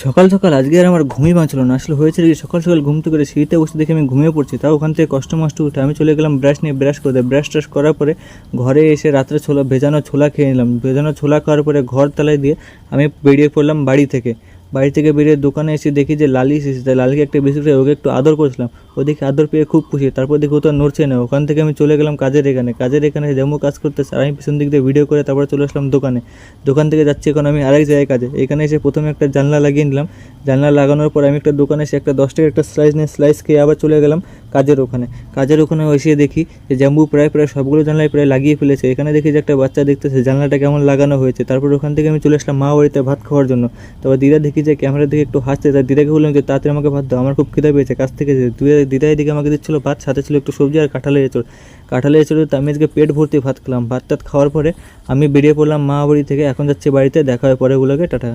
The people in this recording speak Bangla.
সকাল সকাল আজকে আর আমার ঘুমই ভাঙছিল না। আসলে হয়েছে কি, সকাল সকাল ঘুম থেকে করে সিঁড়িতে বসে দেখে আমি ঘুমিয়ে পড়ছি। তাও ওখান থেকে কষ্ট মষ্ট উঠে আমি চলে গেলাম ব্রাশ নিয়ে ব্রাশ করে দেয়। ব্রাশ ট্রাশ করার পরে ঘরে এসে রাত্রে ভেজানো ছোলা খেয়ে নিলাম। ভেজানো ছোলা খাওয়ার পরে ঘর তালায় দিয়ে আমি বেরিয়ে পড়লাম বাড়ি থেকে বেরিয়ে দোকানে এসে দেখি যে লালি এসেছে। তাই লালিকে একটা বিস্কুট খেয়ে ওকে একটু আদর করেছিলাম। ওদিকে আদর পেয়ে খুব খুশি। তারপর দেখি ও তো নড়ছে না। ওখান থেকে আমি চলে গেলাম কাজের এখানে যেমন কাজ করতেছে, আর আমি পিছন দিক দিয়ে ভিডিও করে তারপরে চলে আসলাম দোকান থেকে যাচ্ছি এখন আমি আরেক জায়গায় কাজে। এখানে এসে প্রথমে একটা জানলা লাগিয়ে নিলাম। জানলা লাগানোর পর আমি একটা দোকানে এসে একটা 10 টাকার একটা স্লাইস নিয়ে স্লাইস খেয়ে আবার চলে গেলাম কাজের ওখানে এসে দেখি যে জাম্বু প্রায় সবগুলো জানলায় প্রায় লাগিয়ে ফেলেছে। এখানে দেখি যে একটা বাচ্চা দেখতেছে জানলাটা কেমন লাগানো হয়েছে। তারপর ওখান থেকে আমি চলে আসলাম মা বাড়িতে ভাত খাওয়ার জন্য। তারপর দিদা দেখি যে ক্যামেরা দিকে একটু হাসছে। তাই দিদাকে বললাম যে তাড়াতাড়ি আমাকে ভাত দাও, আমার খুব খিদে পেয়েছে কাছ থেকে। দিদাই দিকে আমাকে দিচ্ছিলো ভাত, সাথে ছিল একটু সবজি আর কাঁঠালের এঁচড়। তো আমি আজকে পেট ভর্তি ভাত খেলাম। ভাত টাত খাওয়ার পরে আমি বেরিয়ে পড়লাম মা বাড়ি থেকে। এখন যাচ্ছি বাড়িতে, দেখা হয় পরেগুলোকে, টাটা।